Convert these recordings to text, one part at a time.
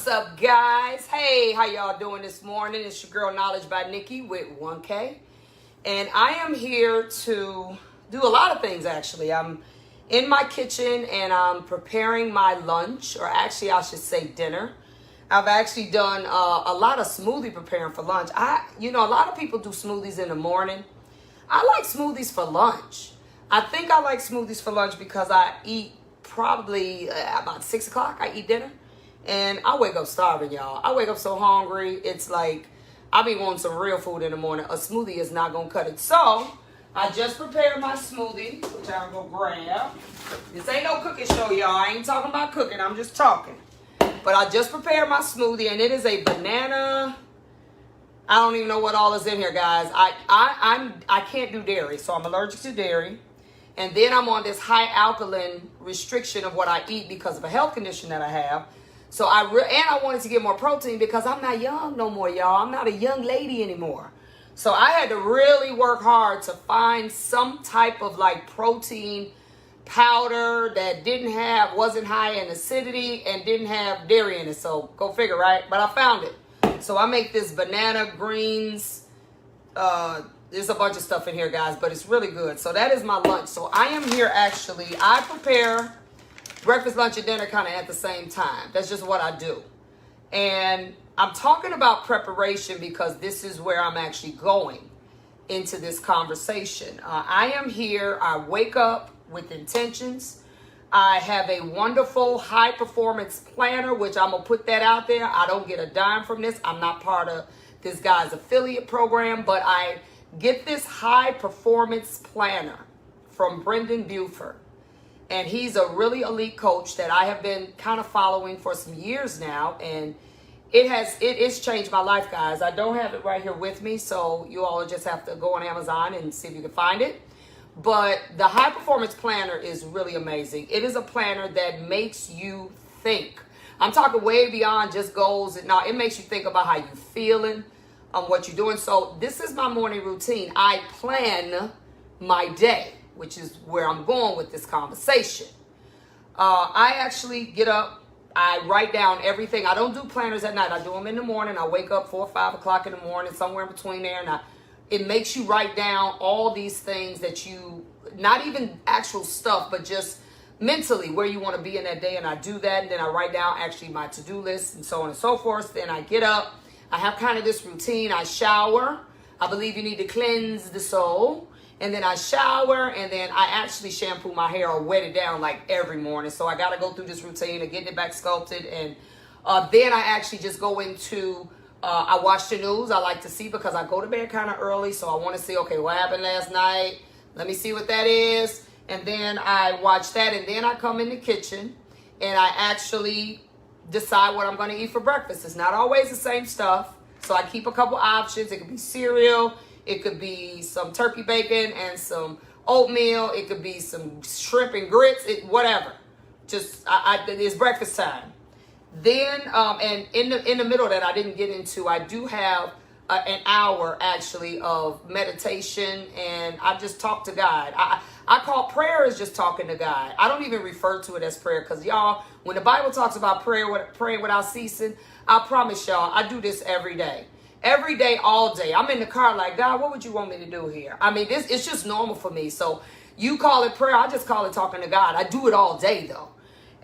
up, guys? Hey, how y'all doing this morning? It's your girl Knowledge by Nikki with 1K. And I am here to do a lot of things, actually. I'm in my kitchen and I'm preparing my lunch, or actually I should say dinner. I've actually done a lot of smoothie preparing for lunch. A lot of people do smoothies in the morning. I like smoothies for lunch. I think I like smoothies for lunch because I eat probably about 6 o'clock. I eat dinner. And I wake up starving, y'all. I wake up so hungry. It's like I be wanting some real food in the morning. A smoothie is not going to cut it. So I just prepared my smoothie, which I'm going to grab. This ain't no cooking show, y'all. I ain't talking about cooking. I'm just talking. But I just prepared my smoothie, and it is a banana. I don't even know what all is in here, guys. I can't do dairy, so I'm allergic to dairy. And then I'm on this high alkaline restriction of what I eat because of a health condition that I have. So I wanted to get more protein because I'm not young no more, y'all. I'm not a young lady anymore. So I had to really work hard to find some type of like protein powder that wasn't high in acidity and didn't have dairy in it. So go figure, right? But I found it. So I make this banana greens. There's a bunch of stuff in here, guys, but it's really good. So that is my lunch. So I am here actually. I prepare breakfast, lunch, and dinner kind of at the same time. That's just what I do. And I'm talking about preparation because this is where I'm actually going into this conversation. I am here. I wake up with intentions. I have a wonderful high performance planner, which I'm going to put that out there. I don't get a dime from this. I'm not part of this guy's affiliate program, but I get this high performance planner from Brendan Buford. And he's a really elite coach that I have been kind of following for some years now. And it's changed my life, guys. I don't have it right here with me, so you all just have to go on Amazon and see if you can find it. But the High Performance Planner is really amazing. It is a planner that makes you think. I'm talking way beyond just goals. Now, it makes you think about how you're feeling, what you're doing. So this is my morning routine. I plan my day, which is where I'm going with this conversation. I actually get up. I write down everything. I don't do planners at night. I do them in the morning. I wake up 4 or 5 o'clock in the morning, somewhere in between there. And it makes you write down all these things that not even actual stuff, but just mentally where you want to be in that day. And I do that. And then I write down actually my to-do list and so on and so forth. Then I get up. I have kind of this routine. I shower. I believe you need to cleanse the soul. And then I shower, and then I actually shampoo my hair or wet it down like every morning. So I got to go through this routine of getting it back sculpted. And then I actually just go into, I watch the news. I like to see because I go to bed kind of early. So I want to see, okay, what happened last night? Let me see what that is. And then I watch that, and then I come in the kitchen, and I actually decide what I'm going to eat for breakfast. It's not always the same stuff. So I keep a couple options. It could be cereal. It could be some turkey bacon and some oatmeal. It could be some shrimp and grits. Whatever. Just it's breakfast time. Then and in the middle of that I didn't get into. I do have an hour actually of meditation, and I just talk to God. I call prayer is just talking to God. I don't even refer to it as prayer because y'all, when the Bible talks about praying without ceasing, I promise y'all I do this every day. Every day, all day. I'm in the car like, God, what would you want me to do here? I mean, it's just normal for me. So you call it prayer. I just call it talking to God. I do it all day, though.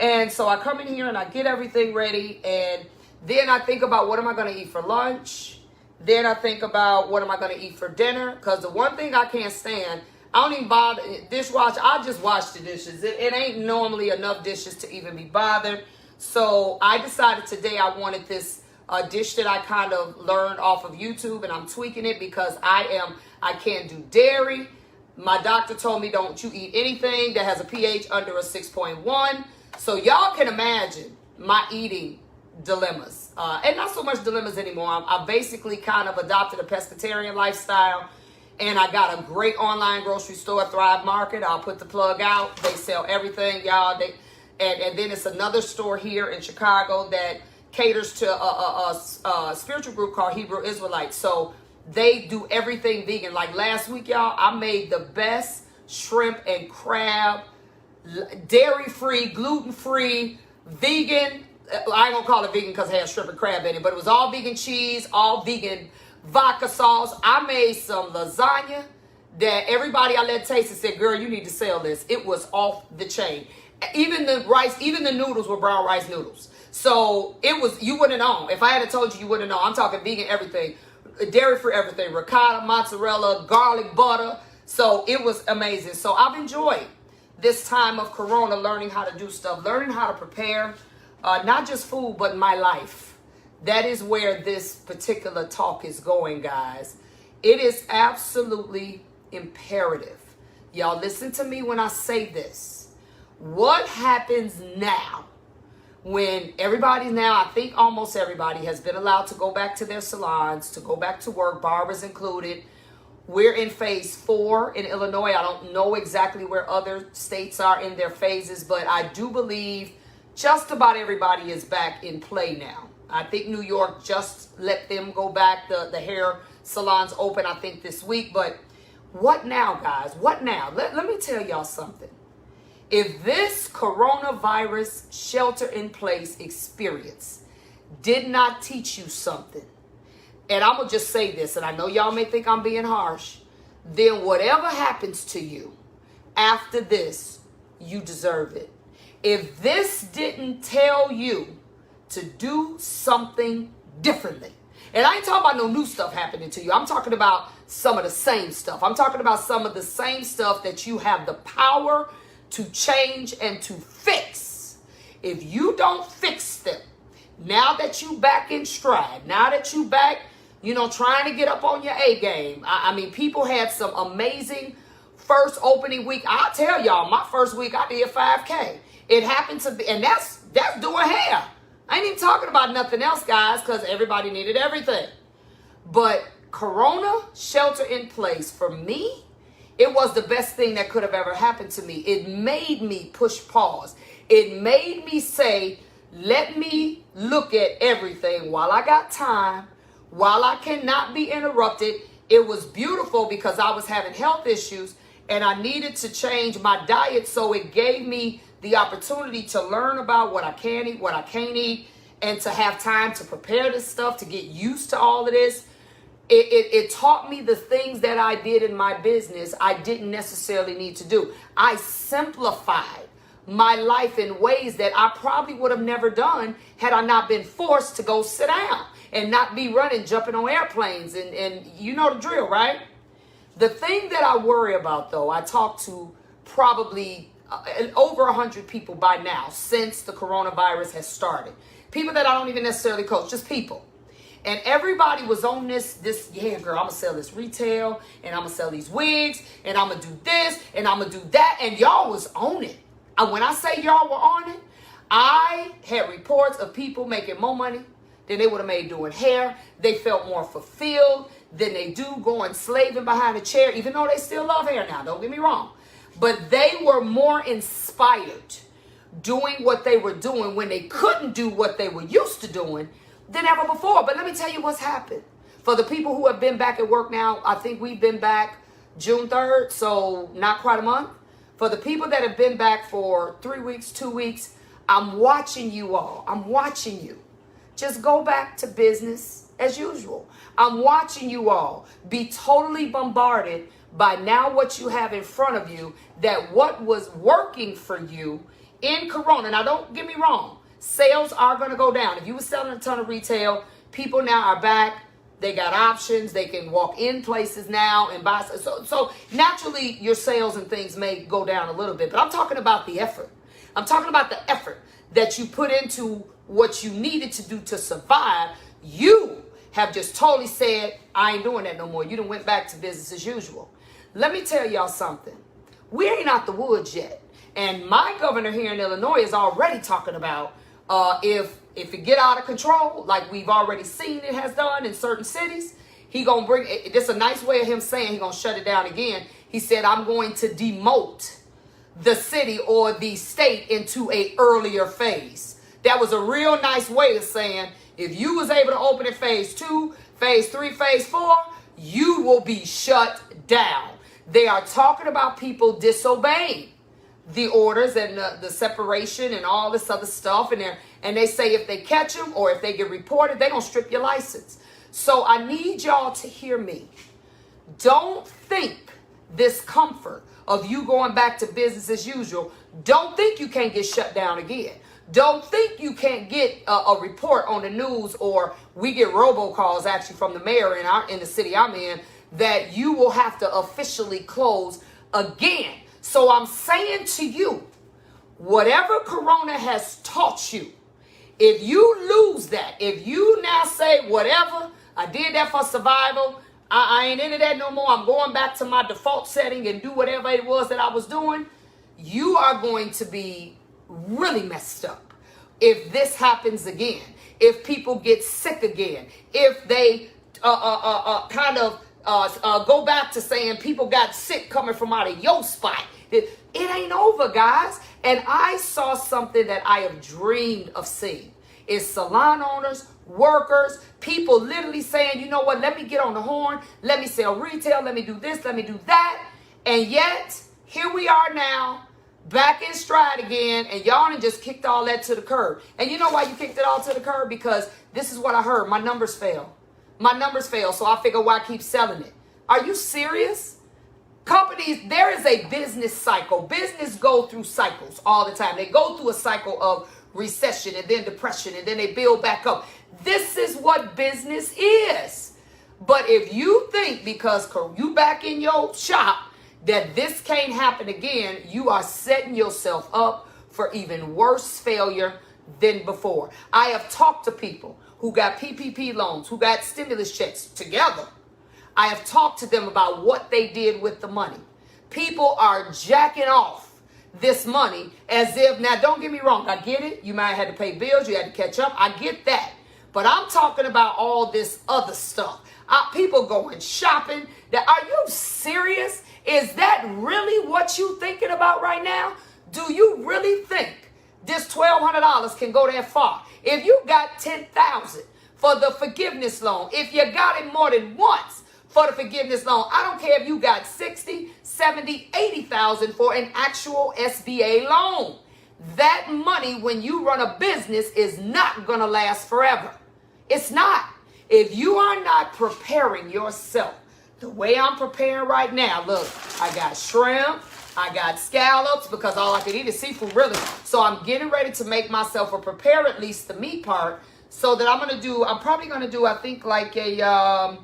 And so I come in here and I get everything ready. And then I think about what am I going to eat for lunch? Then I think about what am I going to eat for dinner? Because the one thing I can't stand, I don't even bother dishwasher. I just wash the dishes. It ain't normally enough dishes to even be bothered. So I decided today I wanted this a dish that I kind of learned off of YouTube, and I'm tweaking it because I can't do dairy. My doctor told me don't you eat anything that has a pH under a 6.1. So y'all can imagine my eating dilemmas. And not so much dilemmas anymore. I basically kind of adopted a pescatarian lifestyle, and I got a great online grocery store, Thrive Market. I'll put the plug out. They sell everything, y'all. And then it's another store here in Chicago that caters to a spiritual group called Hebrew Israelites. So they do everything vegan. Like last week, y'all, I made the best shrimp and crab, dairy-free, gluten-free, vegan I ain't gonna call it vegan because it had shrimp and crab in it, but it was all vegan cheese, all vegan vodka sauce. I made some lasagna that everybody I let taste it said, girl, you need to sell this. It was off the chain. Even the rice, even the noodles were brown rice noodles. So it was, you wouldn't know. If I had told you, you wouldn't know. I'm talking vegan everything, dairy free everything, ricotta, mozzarella, garlic butter. So it was amazing. So I've enjoyed this time of Corona, learning how to do stuff, learning how to prepare, not just food, but my life. That is where this particular talk is going, guys. It is absolutely imperative. Y'all listen to me when I say this. What happens now when everybody now, I think almost everybody has been allowed to go back to their salons, to go back to work, barbers included. We're in phase 4 in Illinois. I don't know exactly where other states are in their phases, but I do believe just about everybody is back in play now. I think New York just let them go back, the hair salons open, I think this week. But what now, guys? What now? Let me tell y'all something. If this coronavirus shelter-in-place experience did not teach you something, and I'm going to just say this, and I know y'all may think I'm being harsh, then whatever happens to you after this, you deserve it. If this didn't tell you to do something differently, and I ain't talking about no new stuff happening to you. I'm talking about some of the same stuff. I'm talking about some of the same stuff that you have the power to change and to fix. If you don't fix them, now that you back in stride, now that you back, trying to get up on your A game. I mean, people had some amazing first opening week. I'll tell y'all, my first week I did 5K. It happened to be, and that's doing hair. I ain't even talking about nothing else, guys, because everybody needed everything. But Corona shelter in place, for me, it was the best thing that could have ever happened to me. It made me push pause. It made me say, let me look at everything while I got time, while I cannot be interrupted. It was beautiful because I was having health issues and I needed to change my diet. So it gave me the opportunity to learn about what I can eat, what I can't eat, and to have time to prepare this stuff, to get used to all of this. It taught me the things that I did in my business I didn't necessarily need to do. I simplified my life in ways that I probably would have never done had I not been forced to go sit down and not be running, jumping on airplanes. And you know the drill, right? The thing that I worry about, though, I talked to probably over 100 people by now since the coronavirus has started. People that I don't even necessarily coach, just people. And everybody was on this, yeah, girl, I'm going to sell this retail, and I'm going to sell these wigs, and I'm going to do this, and I'm going to do that. And y'all was on it. And when I say y'all were on it, I had reports of people making more money than they would have made doing hair. They felt more fulfilled than they do going slaving behind a chair, even though they still love hair now, don't get me wrong. But they were more inspired doing what they were doing when they couldn't do what they were used to doing than ever before. But let me tell you what's happened. For the people who have been back at work now, I think we've been back June 3rd, so not quite a month. For the people that have been back for 3 weeks, 2 weeks, I'm watching you all. I'm watching you. Just go back to business as usual. I'm watching you all be totally bombarded by now what you have in front of you, that what was working for you in Corona. Now, don't get me wrong. Sales are going to go down. If you were selling a ton of retail, people now are back. They got options. They can walk in places now and buy. So naturally, your sales and things may go down a little bit. But I'm talking about the effort. I'm talking about the effort that you put into what you needed to do to survive. You have just totally said, I ain't doing that no more. You done went back to business as usual. Let me tell y'all something. We ain't out the woods yet. And my governor here in Illinois is already talking about if it get out of control, like we've already seen it has done in certain cities, he gonna bring it. This a nice way of him saying he gonna shut it down again. He said, I'm going to demote the city or the state into a earlier phase. That was a real nice way of saying, if you was able to open in phase 2, phase 3, phase 4, you will be shut down. They are talking about people disobeying the orders and the separation and all this other stuff, and And they say if they catch them or if they get reported, they're going to strip your license. So I need y'all to hear me. Don't think this comfort of you going back to business as usual. Don't think you can't get shut down again. Don't think you can't get a report on the news, or we get robocalls actually from the mayor in the city I'm in, that you will have to officially close again. So I'm saying to you, whatever Corona has taught you, if you lose that, if you now say, whatever, I did that for survival, I ain't into that no more, I'm going back to my default setting and do whatever it was that I was doing, you are going to be really messed up if this happens again, if people get sick again, if they go back to saying people got sick coming from out of your spot. It ain't over, guys. And I saw something that I have dreamed of seeing. It's salon owners, workers, people literally saying, you know what, let me get on the horn, let me sell retail, let me do this, let me do that. And yet, here we are now, back in stride again, and y'all done just kicked all that to the curb. And you know why you kicked it all to the curb? Because this is what I heard. My numbers fail. My numbers fail, so I figure why I keep selling it. Are you serious? Companies, there is a business cycle. Business go through cycles all the time. They go through a cycle of recession and then depression, and then they build back up. This is what business is. But if you think because you back in your shop that this can't happen again, you are setting yourself up for even worse failure than before. I have talked to people who got PPP loans, who got stimulus checks together. I have talked to them about what they did with the money. People are jacking off this money as if, now don't get me wrong, I get it. You might have had to pay bills, you had to catch up. I get that. But I'm talking about all this other stuff. People going shopping. Are you serious? Is that really what you thinking about right now? Do you really think this $1,200 can go that far? If you got $10,000 for the forgiveness loan, if you got it more than once for the forgiveness loan, I don't care if you got 60, 70, 80,000 for an actual SBA loan. That money, when you run a business, is not going to last forever. It's not. If you are not preparing yourself the way I'm preparing right now, look, I got shrimp, I got scallops, because all I could eat is seafood, really. So I'm getting ready to make myself or prepare at least the meat part, so that I'm probably going to do, I think like I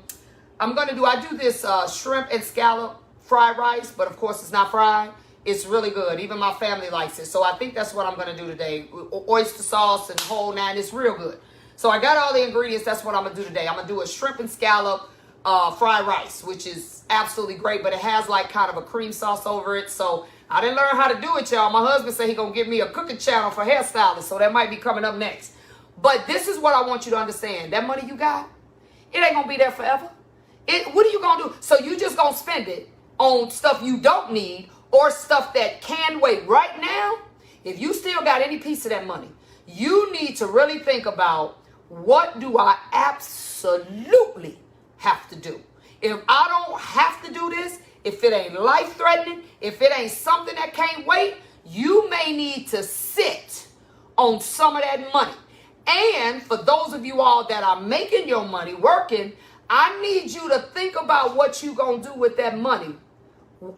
do this shrimp and scallop fried rice, but of course it's not fried. It's really good. Even my family likes it. So I think that's what I'm going to do today. Oyster sauce and whole nine. It's real good. So I got all the ingredients. That's what I'm going to do today. I'm going to do a shrimp and scallop fried rice, which is absolutely great, but it has like kind of a cream sauce over it. So I didn't learn how to do it, y'all. My husband said he's going to give me a cooking channel for hairstylists, so that might be coming up next. But this is what I want you to understand. That money you got, it ain't going to be there forever. What are you going to do? So you just going to spend it on stuff you don't need or stuff that can wait. Right now, if you still got any piece of that money, you need to really think about, what do I absolutely have to do? If I don't have to do this, if it ain't life-threatening, if it ain't something that can't wait, you may need to sit on some of that money. And for those of you all that are making your money working, I need you to think about what you're going to do with that money.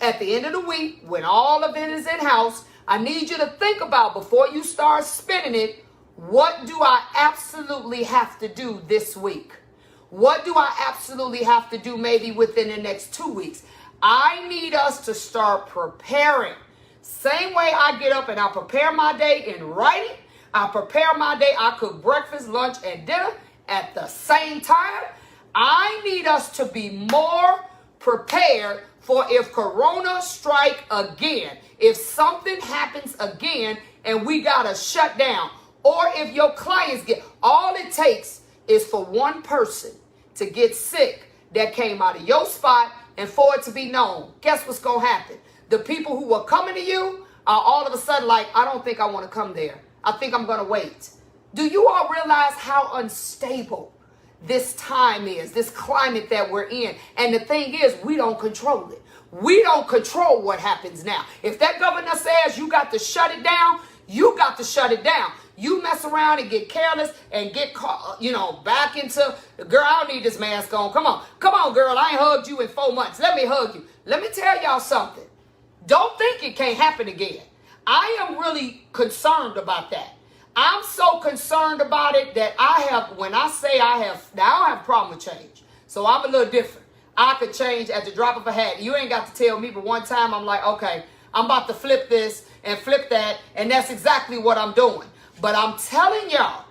At the end of the week, when all of it is in-house, I need you to think about, before you start spending it, what do I absolutely have to do this week? What do I absolutely have to do maybe within the next 2 weeks? I need us to start preparing. Same way I get up and I prepare my day in writing. I prepare my day. I cook breakfast, lunch, and dinner at the same time. I need us to be more prepared for if Corona strike again, if something happens again and we got to shut down, or if your clients all it takes is for one person to get sick that came out of your spot and for it to be known. Guess what's going to happen? The people who are coming to you are all of a sudden like, I don't think I want to come there. I think I'm going to wait. Do you all realize how unstable this time is, this climate that we're in? And the thing is, we don't control it. We don't control what happens now. If that governor says you got to shut it down, You got to shut it down. You mess around and get careless and get caught, back into, girl, I don't need this mask on. Come on, girl. I ain't hugged you in 4 months. Let me hug you. Let me tell y'all something. Don't think it can't happen again. I am really concerned about that. I'm so concerned about it that when I say I don't have a problem with change. So I'm a little different. I could change at the drop of a hat. You ain't got to tell me, but one time I'm like, okay, I'm about to flip this and flip that, and that's exactly what I'm doing. But I'm telling y'all,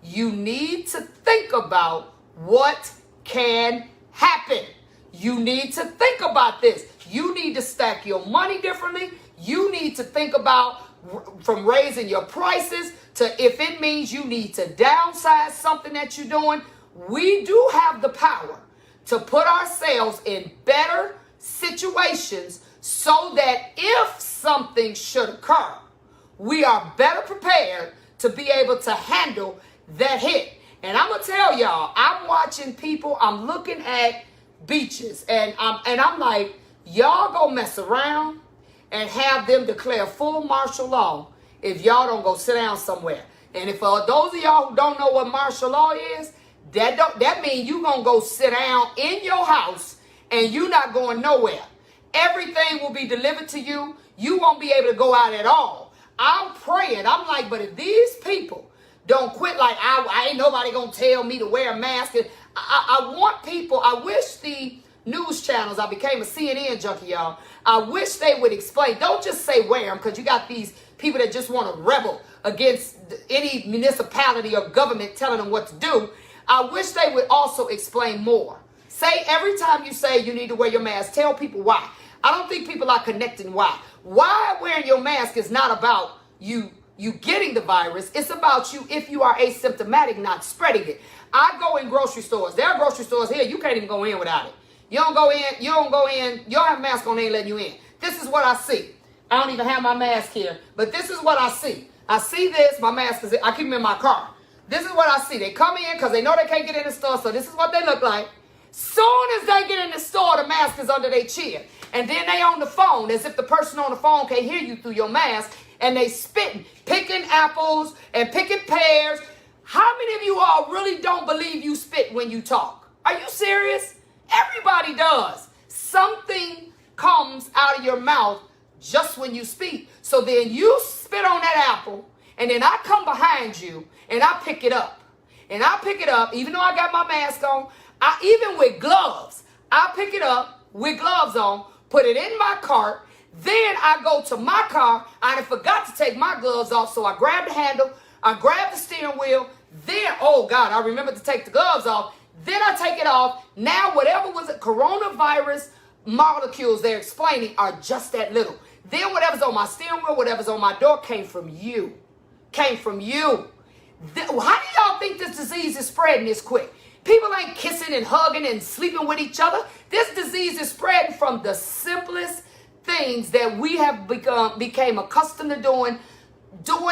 you need to think about what can happen. You need to think about this. You need to stack your money differently. You need to think about from raising your prices to if it means you need to downsize something that you're doing. We do have the power to put ourselves in better situations so that if something should occur, we are better prepared to be able to handle that hit. And I'm going to tell y'all, I'm watching people, I'm looking at beaches, and I'm like, y'all go mess around and have them declare full martial law if y'all don't go sit down somewhere. And if those of y'all who don't know what martial law is, that means you going to go sit down in your house and you not going nowhere. Everything will be delivered to you. You won't be able to go out at all. I'm praying. I'm like, but if these people don't quit, like I ain't nobody going to tell me to wear a mask. I want people, I wish the news channels, I became a CNN junkie, y'all. I wish they would explain. Don't just say wear them, because you got these people that just want to rebel against any municipality or government telling them what to do. I wish they would also explain more. Say every time you say you need to wear your mask, tell people why. I don't think people are connecting why. Why wearing your mask is not about you getting the virus. It's about you, if you are asymptomatic, not spreading it. I go in grocery stores. There are grocery stores here. You can't even go in without it. You don't go in. You don't have a mask on, they ain't letting you in. This is what I see. I don't even have my mask here, but this is what I see. I see this, my mask, is I keep them in my car. This is what I see. They come in because they know they can't get in the store, so this is what they look like. Soon as they get in the store, the mask is under their chin. And then they on the phone, as if the person on the phone can't hear you through your mask, and they spitting, picking apples and picking pears. How many of you all really don't believe you spit when you talk? Are you serious? Everybody does. Something comes out of your mouth just when you speak. So then you spit on that apple, and then I come behind you, and I pick it up. And I pick it up, even though I got my mask on, even with gloves, I pick it up with gloves on, put it in my cart. Then I go to my car. I forgot to take my gloves off, so I grab the handle, I grab the steering wheel. Then, oh God, I remember to take the gloves off. Then I take it off. Now, whatever was it, coronavirus molecules they're explaining are just that little. Then whatever's on my steering wheel, whatever's on my door came from you. Came from you. How do y'all think this disease is spreading this quick? People ain't kissing and hugging and sleeping with each other. This disease is spreading from the simplest things that we have became accustomed to doing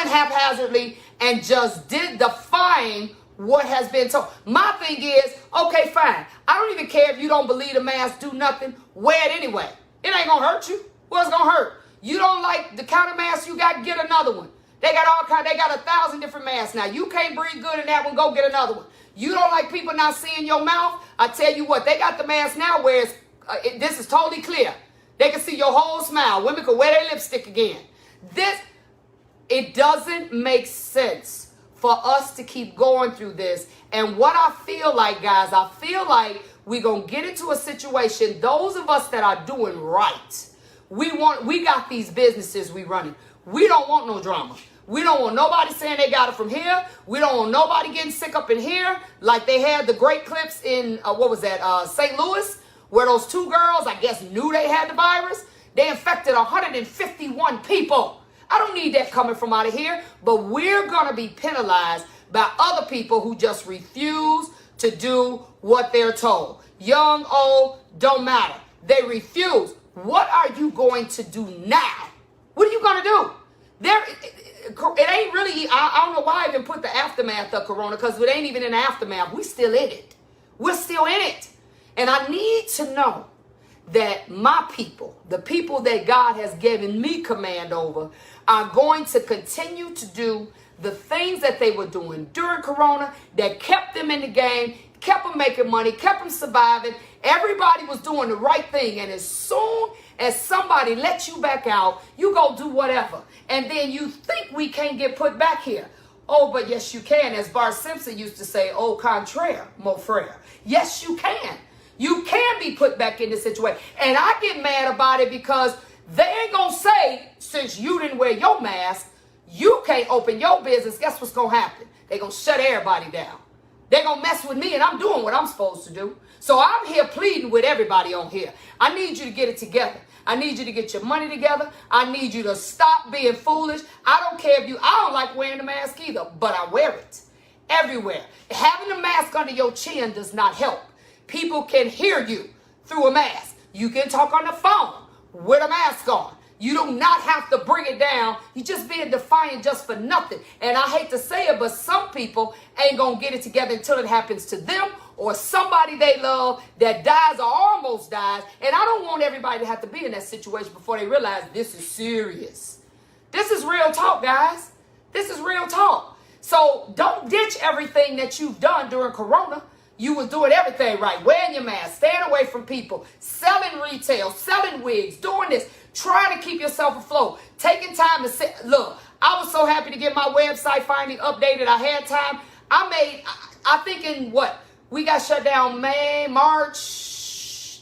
haphazardly, and just defying what has been told. My thing is, okay, fine. I don't even care if you don't believe the mask do nothing. Wear it anyway. It ain't gonna hurt you. What's gonna hurt? You don't like the kind of mask you got, get another one. They got 1,000 different masks now. You can't breathe good in that one, go get another one. You don't like people not seeing your mouth? I tell you what, they got the mask now where this is totally clear. They can see your whole smile. Women can wear their lipstick again. It doesn't make sense for us to keep going through this. And what I feel like, guys, I feel like we're going to get into a situation, those of us that are doing right, we got these businesses we running. We don't want no drama. We don't want nobody saying they got it from here. We don't want nobody getting sick up in here like they had the great clips in, St. Louis, where those two girls, I guess, knew they had the virus. They infected 151 people. I don't need that coming from out of here, but we're going to be penalized by other people who just refuse to do what they're told. Young, old, don't matter. They refuse. What are you going to do now? What are you going to do? It ain't really, I don't know why I even put the aftermath of Corona, because it ain't even in the aftermath. We still in it. We're still in it. And I need to know that my people, the people that God has given me command over, are going to continue to do the things that they were doing during Corona that kept them in the game, kept them making money, kept them surviving. Everybody was doing the right thing. And as soon as somebody lets you back out, you go do whatever. And then you think we can't get put back here. Oh, but yes, you can. As Bart Simpson used to say, au contraire, mon frère. Yes, you can. You can be put back in this situation. And I get mad about it because they ain't going to say, since you didn't wear your mask, you can't open your business. Guess what's going to happen? They're going to shut everybody down. They're going to mess with me, and I'm doing what I'm supposed to do. So I'm here pleading with everybody on here. I need you to get it together. I need you to get your money together. I need you to stop being foolish. I don't care if I don't like wearing the mask either, but I wear it everywhere. Having a mask under your chin does not help. People can hear you through a mask. You can talk on the phone with a mask on. You do not have to bring it down. You're just being defiant just for nothing. And I hate to say it, but some people ain't going to get it together until it happens to them or somebody they love that dies or almost dies. And I don't want everybody to have to be in that situation before they realize this is serious. This is real talk, guys. This is real talk. So don't ditch everything that you've done during Corona. You was doing everything right. Wearing your mask, staying away from people, selling retail, selling wigs, doing this, trying to keep yourself afloat, taking time to sit. Look, I was so happy to get my website finally updated. I had time. I think in what? We got shut down March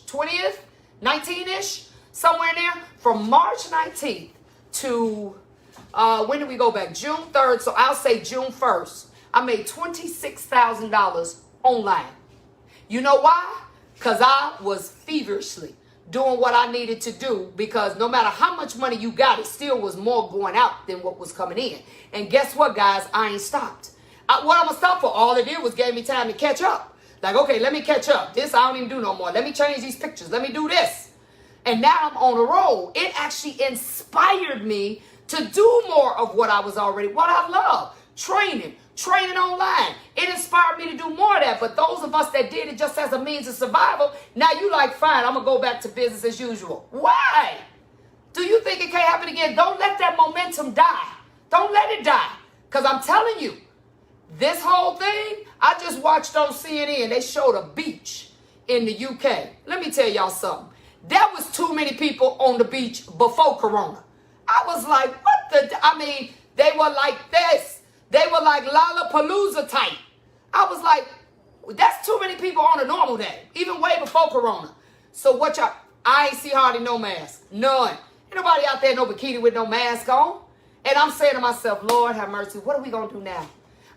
20th, 19-ish, somewhere in there. From March 19th to, when did we go back? June 3rd. So I'll say June 1st. I made $26,000 online. You know why? Because I was feverishly doing what I needed to do, because no matter how much money you got, it still was more going out than what was coming in. And guess what, guys? I ain't stopped. What I'm going to stop for? All it did was gave me time to catch up. Like, okay, let me catch up. This I don't even do no more. Let me change these pictures. Let me do this. And now I'm on a roll. It actually inspired me to do more of what I love. Training online. It inspired me to do more of that. But those of us that did it just as a means of survival, now you like, fine, I'm going to go back to business as usual. Why? Do you think it can't happen again? Don't let that momentum die. Don't let it die. Because I'm telling you, this whole thing, I just watched on CNN. They showed a beach in the UK. Let me tell y'all something. There was too many people on the beach before Corona. I was like, they were like this. They were like Lollapalooza type. I was like, that's too many people on a normal day, even way before Corona. So I ain't see hardly no mask. None. Ain't nobody out there, no bikini with no mask on. And I'm saying to myself, Lord have mercy, what are we going to do now?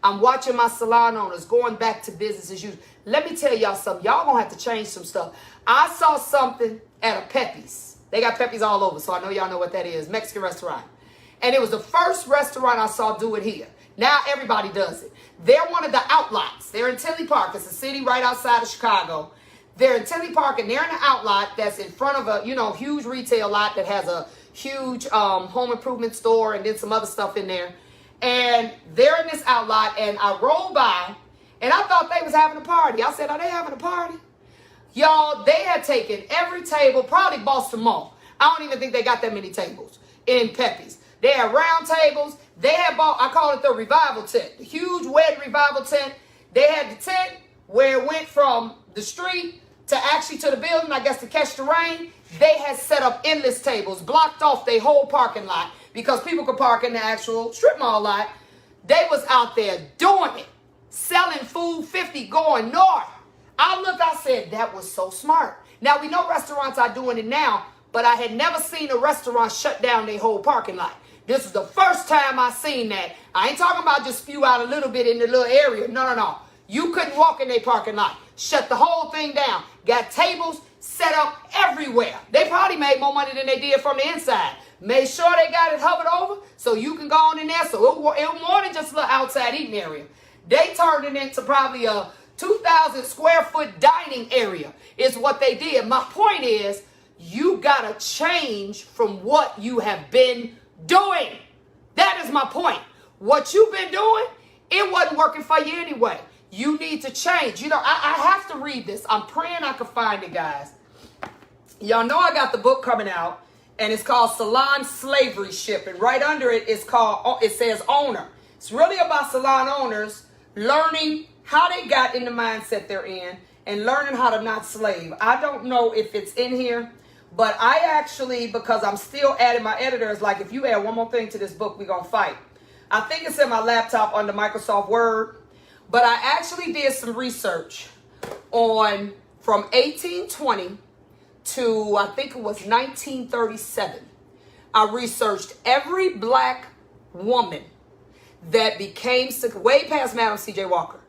I'm watching my salon owners going back to business as usual. Let me tell y'all something. Y'all going to have to change some stuff. I saw something at a Pepe's. They got Pepe's all over, so I know y'all know what that is. Mexican restaurant. And it was the first restaurant I saw do it here. Now everybody does it. They're one of the outlots. They're in Tinley Park. It's a city right outside of Chicago. They're in Tinley Park, and they're in an outlot that's in front of a, huge retail lot that has a huge home improvement store and then some other stuff in there. And they're in this outlot, and I rolled by, and I thought they was having a party. I said, are they having a party? Y'all, they had taken every table, probably Boston Mall. I don't even think they got that many tables in Pepe's. They had round tables. They had I call it the revival tent, the huge wedding revival tent. They had the tent where it went from the street to actually to the building, I guess, to catch the rain. They had set up endless tables, blocked off their whole parking lot because people could park in the actual strip mall lot. They was out there doing it, selling food 50, going north. I looked, I said, that was so smart. Now, we know restaurants are doing it now, but I had never seen a restaurant shut down their whole parking lot. This is the first time I seen that. I ain't talking about just spew out a little bit in the little area. No. You couldn't walk in their parking lot. Shut the whole thing down. Got tables set up everywhere. They probably made more money than they did from the inside. Made sure they got it hovered over so you can go on in there. So it was more than just a little outside eating area. They turned it into probably a 2,000 square foot dining area is what they did. My point is, you got to change from what you have been doing. That is my point. What you've been doing, it wasn't working for you anyway. You need to change. I have to read this. I'm praying I can find it, guys. Y'all know I got the book coming out, and it's called Salon Slavery Ship, and right under it is called, it says owner. It's really about salon owners learning how they got in the mindset they're in and learning how to not slave. I don't know if it's in here, but I actually, because I'm still adding, my editor is like, if you add one more thing to this book, we're going to fight. I think it's in my laptop under Microsoft Word, but I actually did some research on from 1820 to, I think it was 1937. I researched every black woman that became, way past Madam C.J. Walker,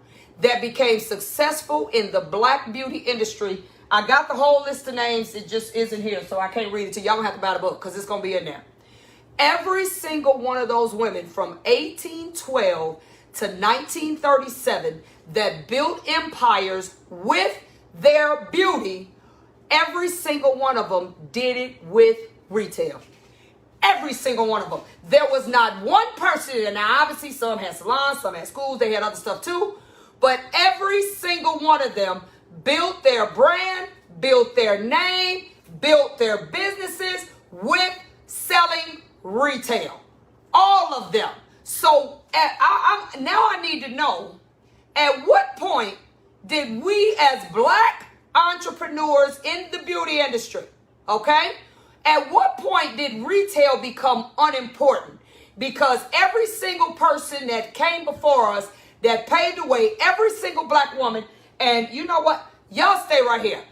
that became successful in the black beauty industry. I got the whole list of names. It just isn't here, so I can't read it to you. Y'all gonna have to buy the book because it's gonna be in there. Every single one of those women from 1812 to 1937 that built empires with their beauty, every single one of them did it with retail. Every single one of them. There was not one person, and now obviously some had salons, some had schools, they had other stuff too, but every single one of them built their brand, built their name, built their businesses with selling retail. All of them. So now I need to know, at what point did we as black entrepreneurs in the beauty industry, okay? At what point did retail become unimportant? Because every single person that came before us, that paved the way, every single black woman, and you know what? Y'all stay right here.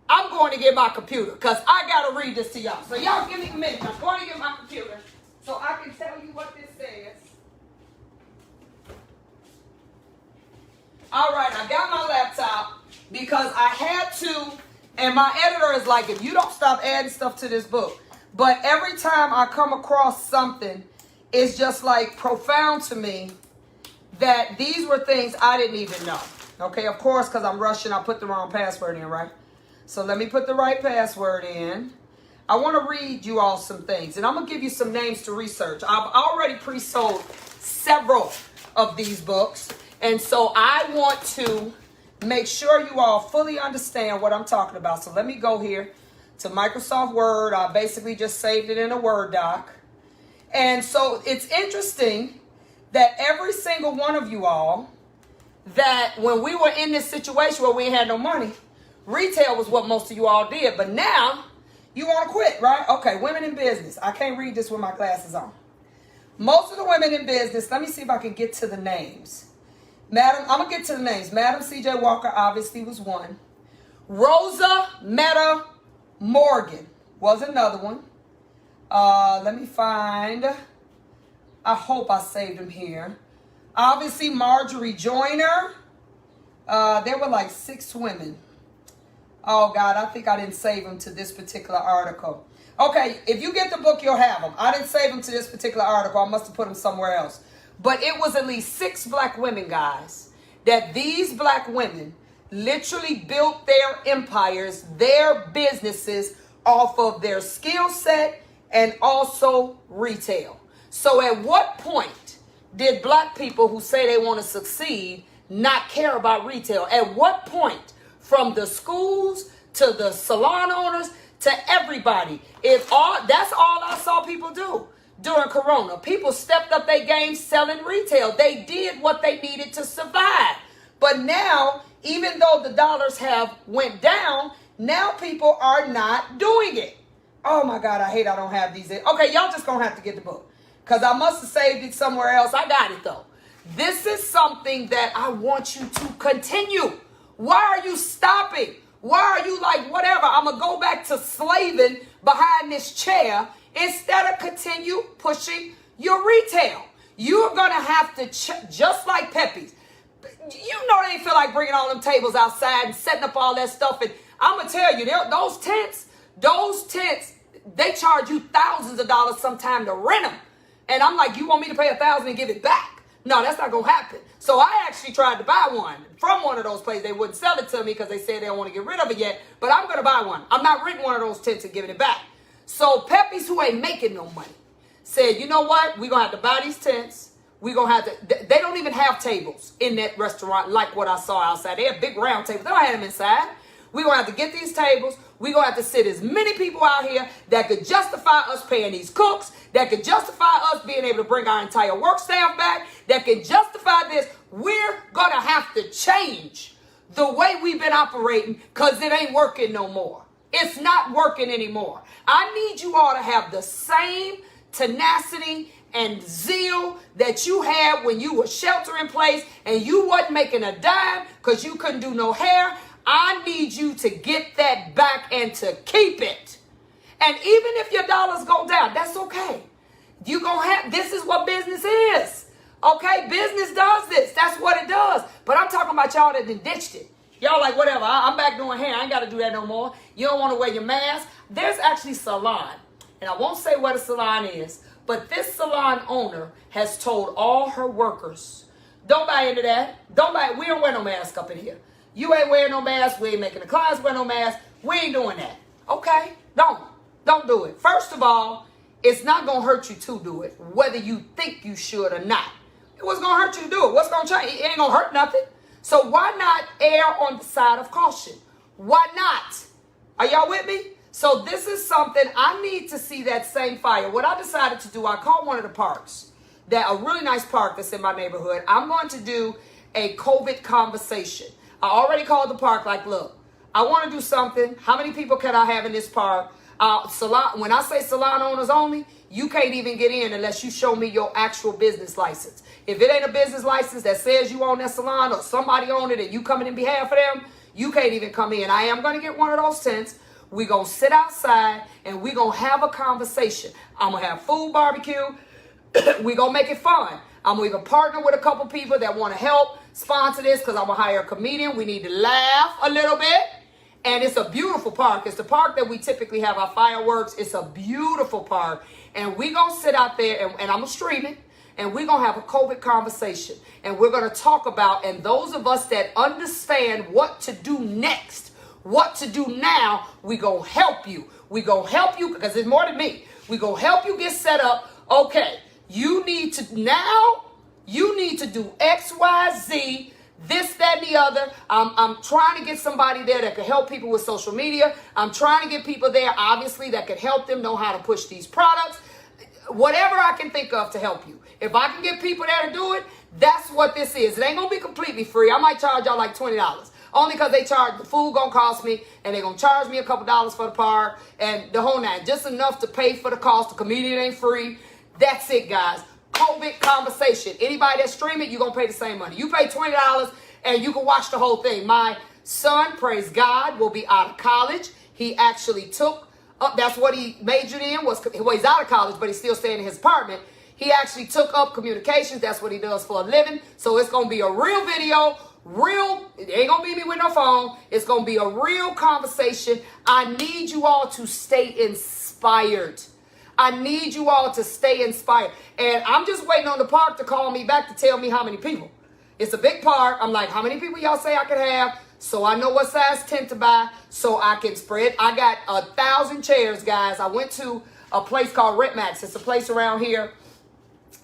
I'm going to get my computer because I got to read this to y'all. So y'all give me a minute. I'm going to get my computer so I can tell you what this says. All right, I got my laptop because I had to, and my editor is like, if you don't stop adding stuff to this book. But every time I come across something, it's just like profound to me that these were things I didn't even know. Okay, of course, because I'm rushing, I put the wrong password in, right? So let me put the right password in. I want to read you all some things, and I'm going to give you some names to research. I've already pre-sold several of these books, and so I want to make sure you all fully understand what I'm talking about. So let me go here to Microsoft Word. I basically just saved it in a Word doc. And so it's interesting that every single one of you all, that when we were in this situation where we had no money, retail was what most of you all did. But now you want to quit, right? Okay, women in business. I can't read this with my glasses on. Most of the women in business, let me see if I can get to the names. I'm going to get to the names. Madam C.J. Walker obviously was one. Rosa Meta Morgan was another one. Let me find. I hope I saved them here. Obviously, Marjorie Joyner. There were like 6 women. Oh, God, I think I didn't save them to this particular article. Okay, if you get the book, you'll have them. I didn't save them to this particular article. I must have put them somewhere else. But it was at least 6 black women, guys, that these black women literally built their empires, their businesses off of their skill set and also retail. So at what point did black people who say they want to succeed not care about retail? At what point, from the schools to the salon owners to everybody, that's all I saw people do during Corona. People stepped up their game selling retail. They did what they needed to survive. But now, even though the dollars have went down, now people are not doing it. Oh my God, I hate I don't have these. Okay, y'all just gonna have to get the book because I must have saved it somewhere else. I got it though. This is something that I want you to continue. Why are you stopping? Why are you like, whatever, I'm gonna go back to slaving behind this chair instead of continue pushing your retail? You're gonna have to, just like Pepe's. You know they ain't feel like bringing all them tables outside and setting up all that stuff. And I'm gonna tell you, those tents, they charge you thousands of dollars sometime to rent them. And I'm like, you want me to pay $1,000 and give it back? No, that's not gonna happen. So I actually tried to buy one from one of those places. They wouldn't sell it to me because they said they don't want to get rid of it yet. But I'm gonna buy one. I'm not renting one of those tents and giving it back. So Pepe's, who ain't making no money, said, you know what? We're gonna have to buy these tents. We're gonna have to. They don't even have tables in that restaurant like what I saw outside. They have big round tables. They don't have them inside. We're going to have to get these tables. We're going to have to sit as many people out here that could justify us paying these cooks, that could justify us being able to bring our entire work staff back, that can justify this. We're going to have to change the way we've been operating because it ain't working no more. It's not working anymore. I need you all to have the same tenacity and zeal that you had when you were shelter in place and you wasn't making a dime because you couldn't do no hair. I need you to get that back and to keep it. And even if your dollars go down, that's okay. You gonna have, this is what business is. Okay, business does this. That's what it does. But I'm talking about y'all that done ditched it. Y'all like, whatever, I'm back doing hair. I ain't got to do that no more. You don't want to wear your mask. There's actually salon. And I won't say what a salon is. But this salon owner has told all her workers, don't buy into that. Don't buy it. We don't wear no mask up in here. You ain't wearing no mask. We ain't making the clients wear no mask. We ain't doing that. Okay? Don't do it. First of all, it's not going to hurt you to do it, whether you think you should or not. What's going to hurt you to do it? What's going to change? It ain't going to hurt nothing. So why not err on the side of caution? Why not? Are y'all with me? So this is something I need to see that same fire. What I decided to do, I called one of the parks, a really nice park that's in my neighborhood. I'm going to do a COVID conversation. I already called the park like, look, I want to do something. How many people can I have in this park? Salon. When I say salon owners only, you can't even get in unless you show me your actual business license. If it ain't a business license that says you own that salon or somebody own it and you coming in behalf of them, you can't even come in. I am going to get one of those tents. We're going to sit outside and we're going to have a conversation. I'm going to have food barbecue. We're going to make it fun. I'm going to partner with a couple people that want to help sponsor this because I'm going to hire a comedian. We need to laugh a little bit. And it's a beautiful park. It's the park that we typically have our fireworks. It's a beautiful park. And we're going to sit out there and I'm going to stream it. And we're going to have a COVID conversation. And we're going to talk about, and those of us that understand what to do next, what to do now, we're going to help you. We're going to help you because it's more than me. We're going to help you get set up. Okay, you need to do X, Y, Z, this, that, and the other. I'm trying to get somebody there that can help people with social media. I'm trying to get people there, obviously, that can help them know how to push these products. Whatever I can think of to help you. If I can get people there to do it, that's what this is. It ain't going to be completely free. I might charge y'all like $20. Only because they charge, the food going to cost me, and they're going to charge me a couple dollars for the park, and the whole nine. Just enough to pay for the cost. The comedian ain't free. That's it, guys. COVID conversation. Anybody that's streaming, you're going to pay the same money. You pay $20, and you can watch the whole thing. My son, praise God, will be out of college. He actually took up, that's what he majored in. He's out of college, but he's still staying in his apartment. He actually took up communications. That's what he does for a living. So it's going to be a real video, it ain't going to be me with no phone. It's going to be a real conversation. I need you all to stay inspired. I need you all to stay inspired. And I'm just waiting on the park to call me back to tell me how many people. It's a big park. I'm like, how many people y'all say I could have? So I know what size tent to buy so I can spread. I got 1,000 chairs, guys. I went to a place called Rentmax. It's a place around here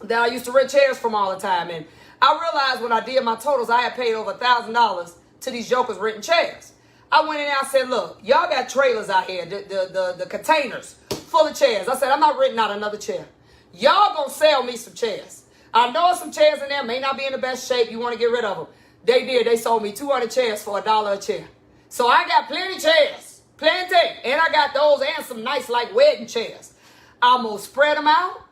that I used to rent chairs from all the time. And I realized when I did my totals, I had paid over $1,000 to these jokers renting chairs. I went in there, I said, look, y'all got trailers out here, the containers full of chairs. I said, I'm not renting out another chair. Y'all gonna sell me some chairs. I know some chairs in there may not be in the best shape. You want to get rid of them. They did. They sold me 200 chairs for $1 a chair. So I got plenty chairs. Plenty. And I got those and some nice like wedding chairs. I'm going to spread them out.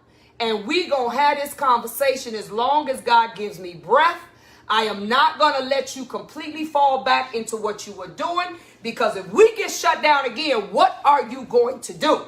And we going to have this conversation as long as God gives me breath. I am not going to let you completely fall back into what you were doing. Because if we get shut down again, what are you going to do?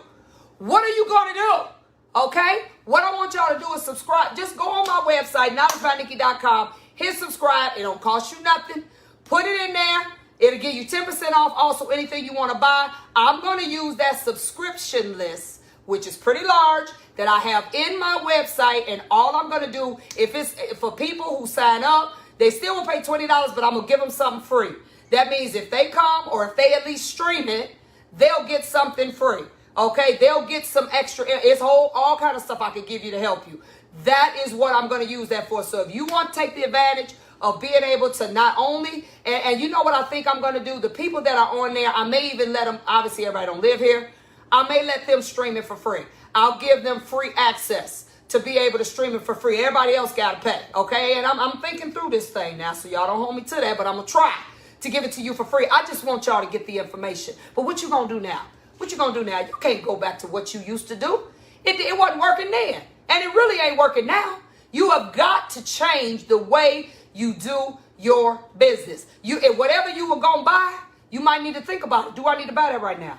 What are you going to do? Okay? What I want y'all to do is subscribe. Just go on my website, knowledgebynikki.com. Hit subscribe. It don't cost you nothing. Put it in there. It'll give you 10% off. Also, anything you want to buy. I'm going to use that subscription list, which is pretty large, that I have in my website. And all I'm going to do, if it's for people who sign up, they still will pay $20, but I'm going to give them something free. That means if they come or if they at least stream it, they'll get something free. Okay, they'll get some extra. It's all kind of stuff I could give you to help you. That is what I'm going to use that for. So if you want to take the advantage of being able to not only, and you know what I think I'm going to do? The people that are on there, I may even let them, obviously everybody don't live here, I may let them stream it for free. I'll give them free access to be able to stream it for free. Everybody else got to pay, okay? And I'm thinking through this thing now, so y'all don't hold me to that, but I'm going to try to give it to you for free. I just want y'all to get the information. But what you going to do now? What you going to do now? You can't go back to what you used to do. It wasn't working then, and it really ain't working now. You have got to change the way you do your business. Whatever you were going to buy, you might need to think about it. Do I need to buy that right now?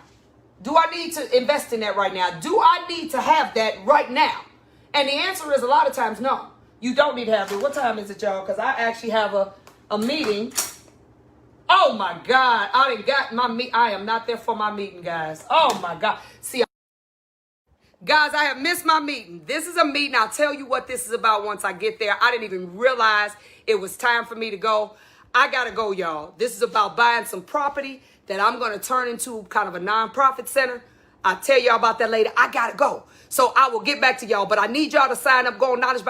Do I need to invest in that right now? Do I need to have that right now? And the answer is a lot of times, no. You don't need to have it. What time is it, y'all? Because I actually have a meeting. Oh, my God. I didn't got my meet. I am not there for my meeting, guys. Oh, my God. See, guys, I have missed my meeting. This is a meeting. I'll tell you what this is about once I get there. I didn't even realize it was time for me to go. I got to go, y'all. This is about buying some property that I'm going to turn into kind of a nonprofit center. I'll tell y'all about that later. I got to go. So I will get back to y'all. But I need y'all to sign up, go on Knowledge by